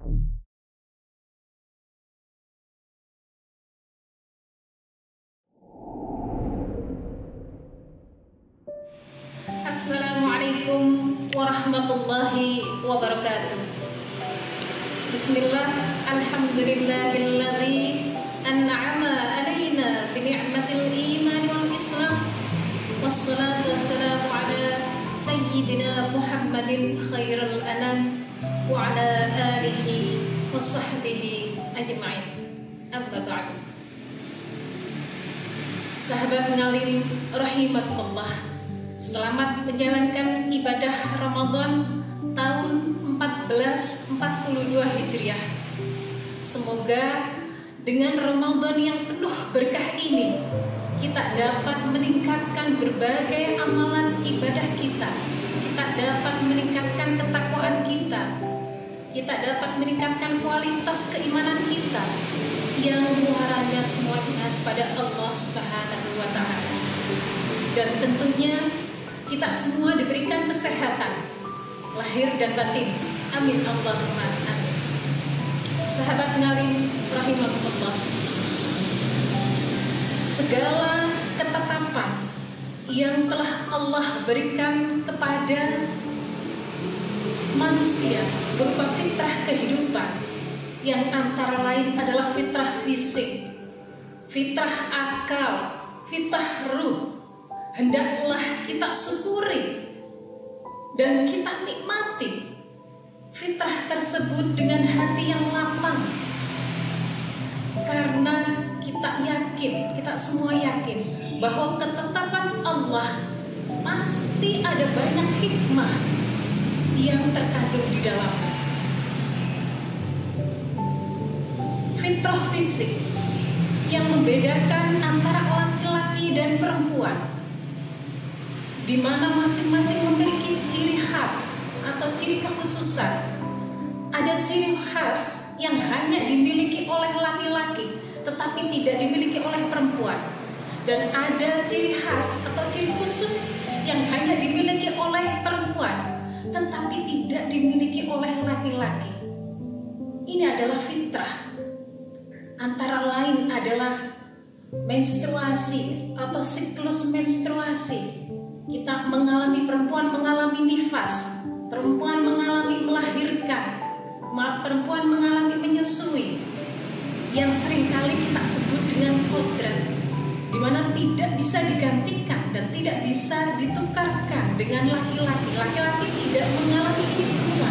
Assalamualaikum warahmatullahi wabarakatuh. Bismillah, alhamdulillahilladzi an'ama alaina bi ni'matil iman wal islam. Wassalatu wassalamu ala sayyidina Muhammadin khairul anam wa ala alihi wa sahbihi ajma'in. Amma ba'du. Sahabat ngalim rahimakumullah, selamat menjalankan ibadah Ramadan tahun 1442 Hijriah. Semoga dengan Ramadan yang penuh berkah ini kita dapat meningkatkan berbagai amalan ibadah kita. Kita dapat meningkatkan ketakwaan kita. Kita dapat meningkatkan kualitas keimanan kita yang muaranya semuanya pada Allah Subhanahu wa taala. Dan tentunya kita semua diberikan kesehatan lahir dan batin. Amin Allahumma amin. Sahabat ngalim rahimakumullah, segala ketetapan yang telah Allah berikan kepada manusia berupa fitrah kehidupan, yang antara lain adalah fitrah fisik, fitrah akal, fitrah ruh, hendaklah kita syukuri dan kita nikmati fitrah tersebut dengan hati yang lapang, karena kita yakin, kita semua yakin bahwa ketetapan Allah pasti ada banyak hikmah yang terkandung di dalamnya. Fitrah fisik yang membedakan antara laki-laki dan perempuan, di mana masing-masing memiliki ciri khas atau ciri kekhususan. Ada ciri khas yang hanya dimiliki oleh laki-laki tetapi tidak dimiliki oleh perempuan, dan ada ciri khas atau ciri khusus yang hanya dimiliki oleh perempuan tetapi tidak dimiliki oleh laki-laki. Ini adalah fitrah. Antara lain adalah menstruasi atau siklus menstruasi. Kita mengalami, perempuan mengalami nifas, perempuan mengalami melahirkan, perempuan mengalami menyusui, yang seringkali kita sebut dengan kodrat, di mana tidak bisa digantikan dan tidak bisa ditukarkan dengan laki-laki. Laki-laki tidak mengalami ini semua,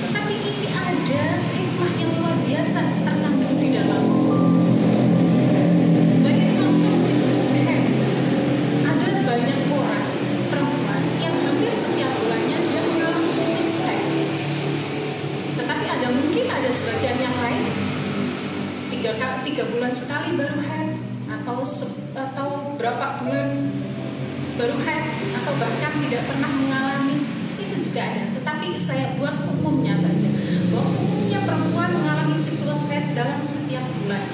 tetapi ini ada hikmah yang luar biasa terkandung di dalam. Sebagai contoh siklus sehat, ada banyak orang perempuan yang hampir setiap bulannya dia mengalami siklus haid. Tetapi mungkin ada sebagian yang lain 3 bulan sekali baru haid, atau berapa bulan baru haid, atau bahkan tidak pernah mengalami. Itu juga ada. Tetapi saya buat umumnya saja, bahwa umumnya perempuan mengalami siklus haid dalam setiap bulan.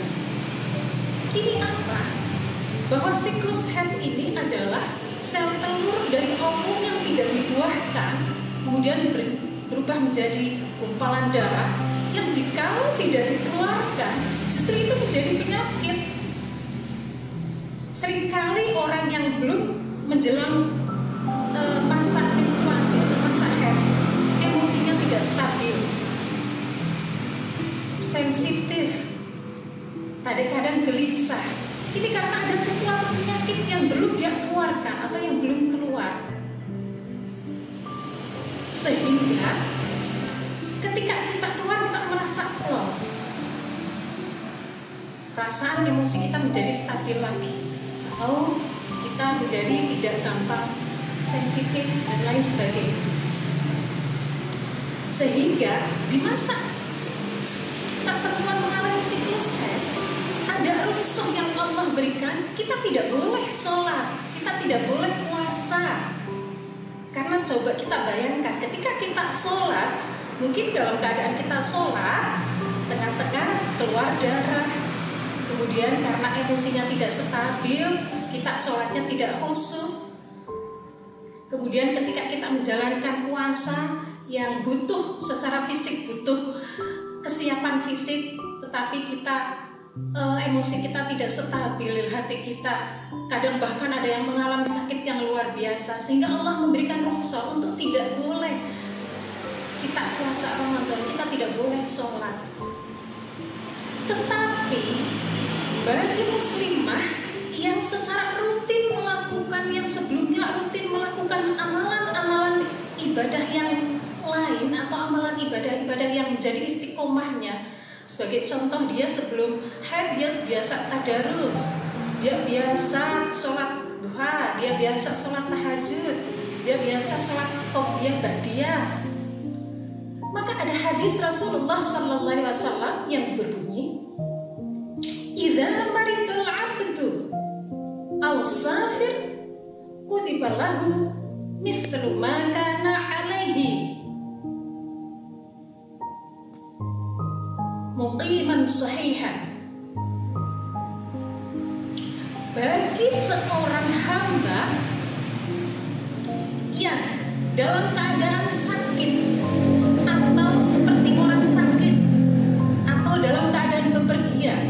Ini apa? Bahwa siklus haid ini adalah sel telur dari ovum yang tidak dibuahkan, kemudian berubah menjadi gumpalan darah yang jika tidak dikeluarkan justru itu menjadi penyakit. Seringkali orang yang belum menjelang masa menstruasi atau masa haid, emosinya tidak stabil, sensitif, kadang-kadang gelisah. Ini karena ada sesuatu penyakit yang belum dia keluarkan atau yang belum keluar. Sehingga ketika kita keluar, kita merasa plong, perasaan emosi kita menjadi stabil lagi, atau kita menjadi tidak gampang sensitif dan lain sebagainya. Sehingga di masa kita perempuan mengalami siklus haid, ada rusuh yang Allah berikan. Kita tidak boleh sholat, kita tidak boleh puasa. Karena coba kita bayangkan, ketika kita sholat, mungkin dalam keadaan kita sholat, tengah-tengah keluar darah, kemudian karena emosinya tidak stabil, kita sholatnya tidak khusyuk. Kemudian ketika kita menjalankan puasa, yang butuh secara fisik, butuh kesiapan fisik, tetapi kita emosi kita tidak stabil, hati kita kadang bahkan ada yang mengalami sakit yang luar biasa, sehingga Allah memberikan rukhsah untuk tidak boleh kita puasa Ramadan, kita tidak boleh sholat. Tetapi bagi muslimah yang secara rutin melakukan, yang sebelumnya rutin melakukan amalan-amalan ibadah yang lain atau amalan ibadah-ibadah yang menjadi istiqomahnya, sebagai contoh dia sebelum haid dia biasa tadarus, dia biasa sholat duha, dia biasa sholat tahajud, dia biasa sholat qobliyah ba'diyah. Maka ada hadis Rasulullah SAW yang berbunyi, "Idza maridul 'abdu aw safir kutiba lahu mithlu ma kana 'alaihi muqiman sahihan." Bagi seorang hamba yang dalam keadaan sakit atau seperti orang sakit atau dalam keadaan bepergian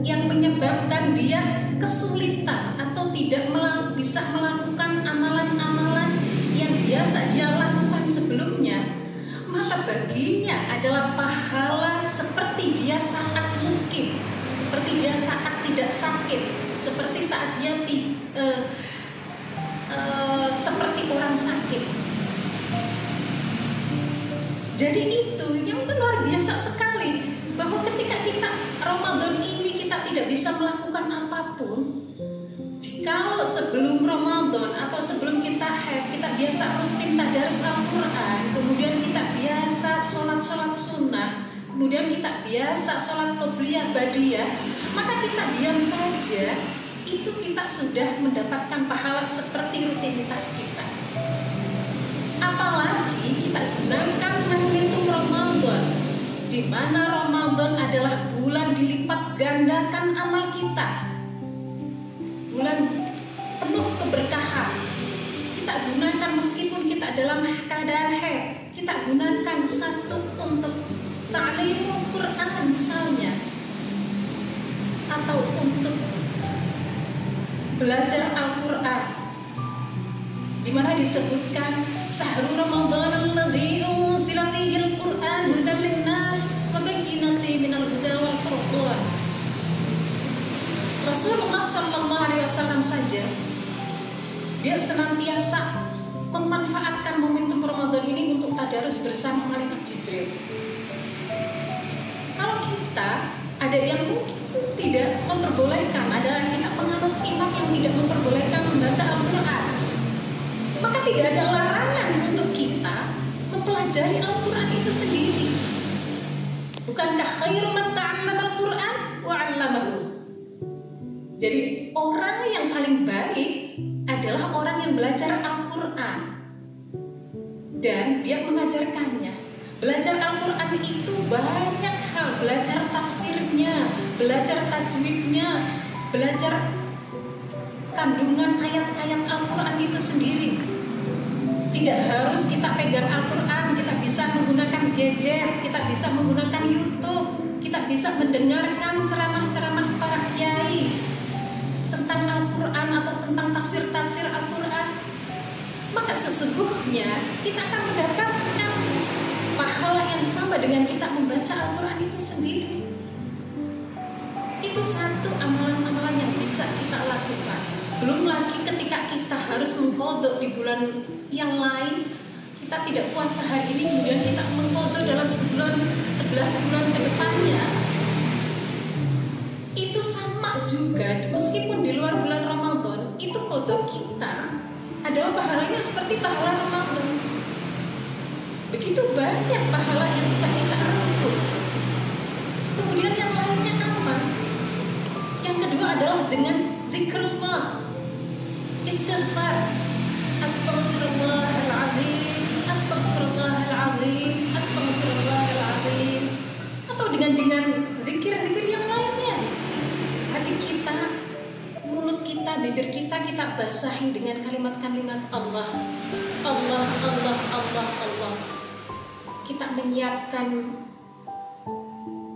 yang menyebabkan dia kesulitan atau tidak bisa melakukan amalan-amalan yang biasa dia lakukan sebelumnya, maka baginya adalah pahala seperti dia saat mungkin, seperti dia saat tidak sakit, seperti saat dia seperti orang sakit. Jadi itu yang luar biasa sekali, bahwa ketika kita Ramadan ini kita tidak bisa melakukan apapun. Jikalau sebelum Ramadan atau sebelum kita haid kita biasa rutin tadarus Al-Quran, kemudian kita biasa sholat sunnah, kemudian kita biasa sholat qobliyah ba'diyah, maka kita diam saja, itu kita sudah mendapatkan pahala seperti rutinitas kita. Apalagi kita gunakan momentum Ramadan, di mana Ramadan adalah bulan dilipat gandakan amal kita, bulan penuh keberkahan. Kita gunakan meskipun kita dalam keadaan haid, kita gunakan satu untuk ta'limul Quran misalnya, atau untuk belajar Al-Quran, di mana disebutkan Syahrul Ramadan alladzi unzila fihi al-Qur'an hudan lin-nas wa bayyinatin minal huda wal furqan. Rasulullah SAW saja dia senantiasa memanfaatkan momentum Ramadan ini untuk tadarus bersama malaikat Jibril. Kalau kita ada yang mungkin tidak memperbolehkan, ada kita penganut imam yang tidak memperbolehkan membaca Al-Quran, maka tidak ada larangan untuk kita mempelajari Al-Quran itu sendiri. Bukankah khairu man ta'allama Al-Quran wa 'allamahu? Jadi orang yang paling baik adalah orang yang belajar Al-Quran dan dia mengajarkannya. Belajar Al-Quran itu banyak hal, belajar tafsirnya, belajar tajwidnya, belajar kandungan ayat-ayat Al-Quran itu sendiri. Tidak harus kita pegang Al-Quran, kita bisa menggunakan gadget, kita bisa menggunakan YouTube, kita bisa mendengarkan ceramah-ceramah para kiai tentang Al-Quran atau tentang tafsir-tafsir Al-Quran. Maka sesungguhnya kita akan mendapatkan pahala yang sama dengan kita membaca Al-Quran itu sendiri. Itu satu amalan-amalan yang bisa kita lakukan. Belum lagi ketika kita harus mengqadha di bulan yang lain, kita tidak puasa hari ini kemudian kita mengqadha dalam 11 bulan ke depannya. Itu sama juga, meskipun di luar bulan Ramadan, itu qadha kita adalah pahalanya seperti pahala Ramadan. Begitu banyak pahala yang bisa kita rangkum. Kemudian yang lainnya apa? Yang kedua adalah dengan zikrullah, istighfar, astaghfirullahaladzim, astaghfirullahaladzim, astaghfirullahaladzim, atau dengan zikir-zikir yang lainnya. Hati kita, mulut kita, bibir kita basahi dengan kalimat-kalimat Allah, Allah, Allah, Allah, Allah. kita menyiapkan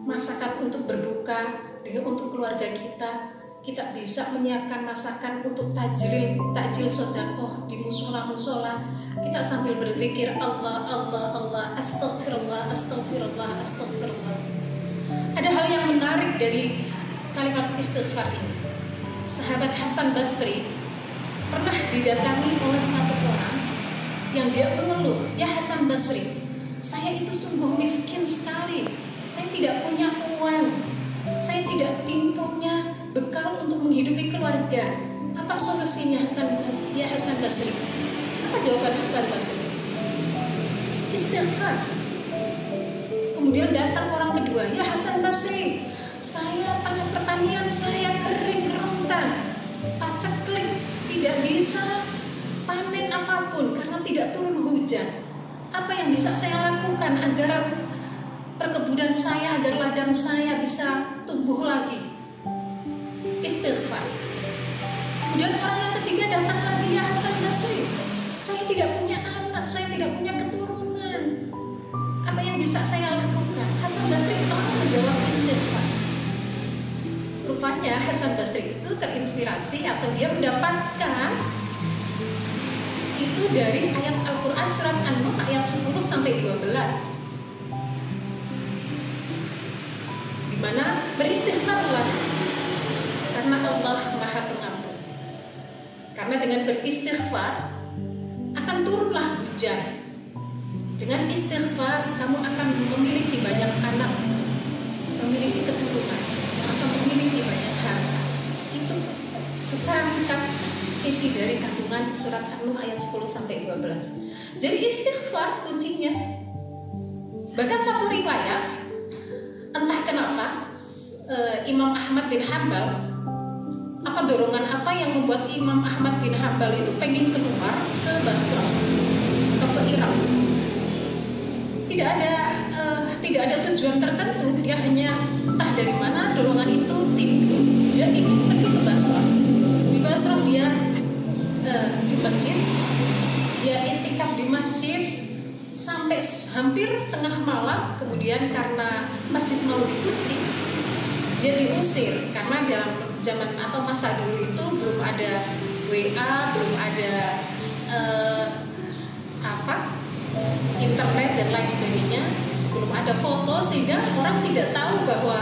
masakan untuk berbuka untuk keluarga kita. Kita bisa menyiapkan masakan untuk takjil sedekah di musola-musola. Kita sambil berzikir Allah, Allah, Allah, astagfirullah, astagfirullah, astagfirullah. Ada hal yang menarik dari kalimat istighfar ini. Sahabat Hasan Basri pernah didatangi oleh satu orang yang dia mengeluh, "Ya Hasan Basri, saya itu sungguh miskin sekali. Saya tidak punya uang. Saya tidak punya bekal untuk menghidupi keluarga. Apa solusinya ya Hasan Basri?" Apa jawaban Hasan Basri? Istighfar. Kemudian datang orang kedua, "Ya Hasan Basri, saya tanah pertanian saya kering kerontang, paceklik, tidak bisa panen apapun karena tidak turun hujan. Apa yang bisa saya lakukan agar perkebunan saya, agar ladang saya bisa tumbuh lagi?" Istighfar. Kemudian orang yang ketiga datang lagi, "Ya Hasan Basri, saya tidak punya anak, saya tidak punya keturunan. Apa yang bisa saya lakukan?" Hasan Basri selalu menjawab istighfar. Rupanya Hasan Basri itu terinspirasi atau dia mendapatkan itu dari ayat Al-Quran surat An-Nur ayat 10 sampai 12. Di mana beristighfarlah karena Allah Maha Pengampun. Karena dengan beristighfar akan turunlah hujan. Dengan istighfar kamu akan memiliki banyak anak, memiliki keturunan, akan memiliki banyak harta. Itu secara ringkas isi dari kandungan surat An-Nur ayat 10 sampai 12. Jadi istighfar kuncinya. Bahkan satu riwayat, entah kenapa Imam Ahmad bin Hambal, apa dorongan apa yang membuat Imam Ahmad bin Hambal itu pengen keluar ke Basra atau ke Irak. Tidak ada tujuan tertentu, dia hanya entah dari mana dorongan itu timbul, dia ingin pergi ke Basra. Di Basra dia di masjid, dia iktikaf di masjid sampai hampir tengah malam. Kemudian karena masjid mau dikunci, dia diusir karena dalam zaman atau masa dulu itu belum ada WA, belum ada internet dan lain sebagainya, belum ada foto, sehingga orang tidak tahu bahwa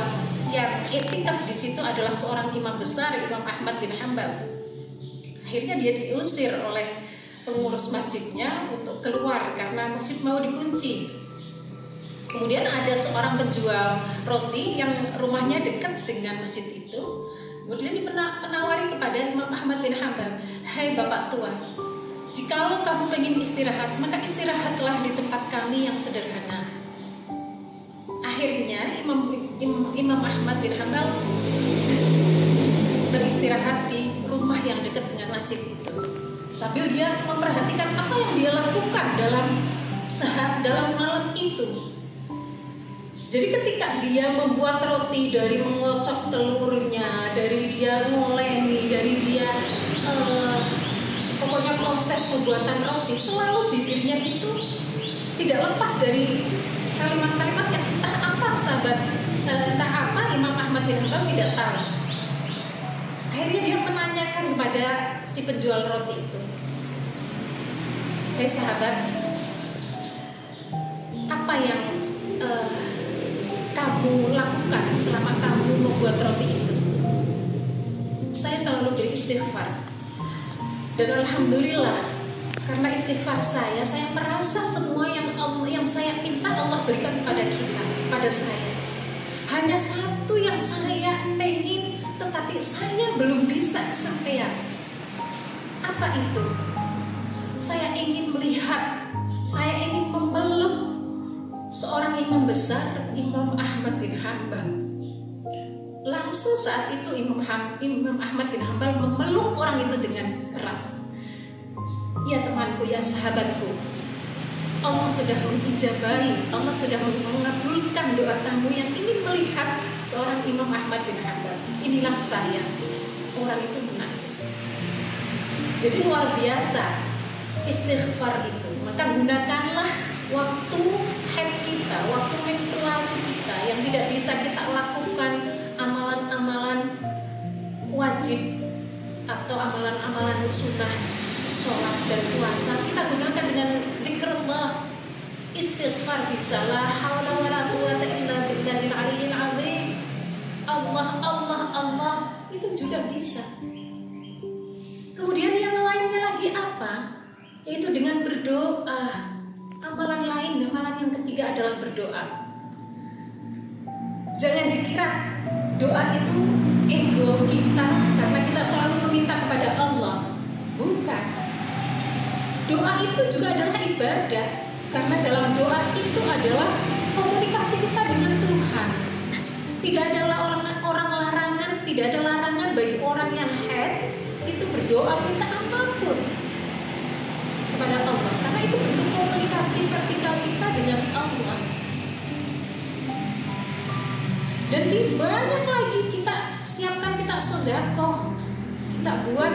yang iktikaf di situ adalah seorang imam besar, Imam Ahmad bin Hambal. Akhirnya dia diusir oleh pengurus masjidnya untuk keluar karena masjid mau dikunci. Kemudian ada seorang penjual roti yang rumahnya dekat dengan masjid itu. Kemudian dia menawari kepada Imam Ahmad bin Hambal, "Hai Bapak tua, jikalau kamu ingin istirahat, maka istirahatlah di tempat kami yang sederhana." Akhirnya Imam Ahmad bin Hambal beristirahat di rumah yang dekat dengan masjid itu, sambil dia memperhatikan apa yang dia lakukan dalam malam itu. Jadi ketika dia membuat roti, dari mengocok telurnya, dari dia ngoleni, dari dia pokoknya proses pembuatan roti, selalu bibirnya itu tidak lepas dari kalimat-kalimat yang entah apa Imam Ahmad bin Hambal tidak tahu. Akhirnya dia menanyakan kepada si penjual roti itu, "Hei sahabat, apa yang kamu lakukan selama kamu membuat roti itu?" "Saya selalu beristighfar. Dan alhamdulillah, karena istighfar saya merasa semua yang saya minta Allah berikan pada saya. Hanya satu yang saya pengen, tetapi saya belum bisa kesampaian. Apa itu? Saya ingin melihat, saya ingin memeluk seorang imam besar, Imam Ahmad bin Hambal." Langsung saat itu Imam Ahmad bin Hambal memeluk orang itu dengan erat. "Ya temanku, ya sahabatku, Allah sudah mengijabahi, Allah sudah mengabulkan doa kamu yang ingin melihat seorang Imam Ahmad bin Hambal. Inilah saya." Orang itu menangis. Jadi luar biasa istighfar itu. Maka gunakanlah waktu haid kita, menstruasi kita yang tidak bisa kita lakukan amalan-amalan wajib atau amalan-amalan sunnah, sholat dan puasa, kita gunakan dengan zikrullah, istighfar, bisa la haula wala quwwata illa billahil aliyyil azim, Allah Allah Allah, itu juga bisa. Kemudian yang lainnya lagi apa? Yaitu dengan berdoa. Amalan lain, amalan yang ketiga adalah berdoa. Jangan dikira doa itu ego kita karena kita selalu meminta kepada Allah. Bukan. Doa itu juga adalah ibadah, karena dalam doa itu adalah komunikasi kita dengan Tuhan. Tidak ada orang larangan, tidak ada larangan bagi orang yang haid itu berdoa minta apapun kepada Allah, karena itu bentuk komunikasi vertikal kita dengan Allah. Dan di banyak lagi kita siapkan, kita sedekah, kita buat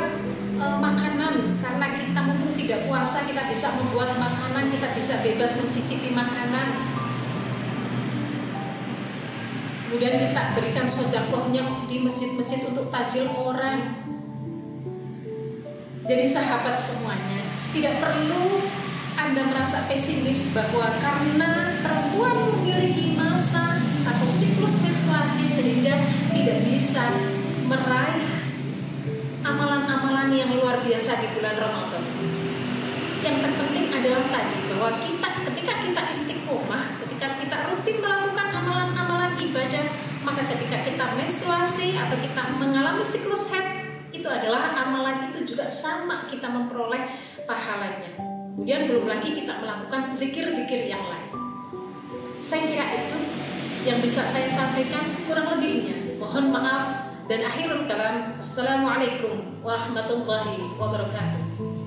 makanan, karena kita mumpung tidak puasa kita bisa membuat makanan, kita bisa bebas mencicipi makanan. Kemudian kita berikan sedekahnya di masjid-masjid untuk takjil orang. Jadi sahabat semuanya, tidak perlu Anda merasa pesimis bahwa karena perempuan memiliki masa atau siklus menstruasi sehingga tidak bisa meraih amalan-amalan yang luar biasa di bulan Ramadan. Yang terpenting adalah tadi bahwa ketika kita istiqomah, ketika kita rutin melakukan amalan-amalan ibadah, maka ketika kita menstruasi atau kita mengalami siklus haid, itu adalah amalan itu juga sama kita memperoleh pahalanya. Kemudian belum lagi kita melakukan zikir-zikir yang lain. Saya kira itu yang bisa saya sampaikan, kurang lebihnya mohon maaf, dan akhirul kalam, assalamualaikum warahmatullahi wabarakatuh.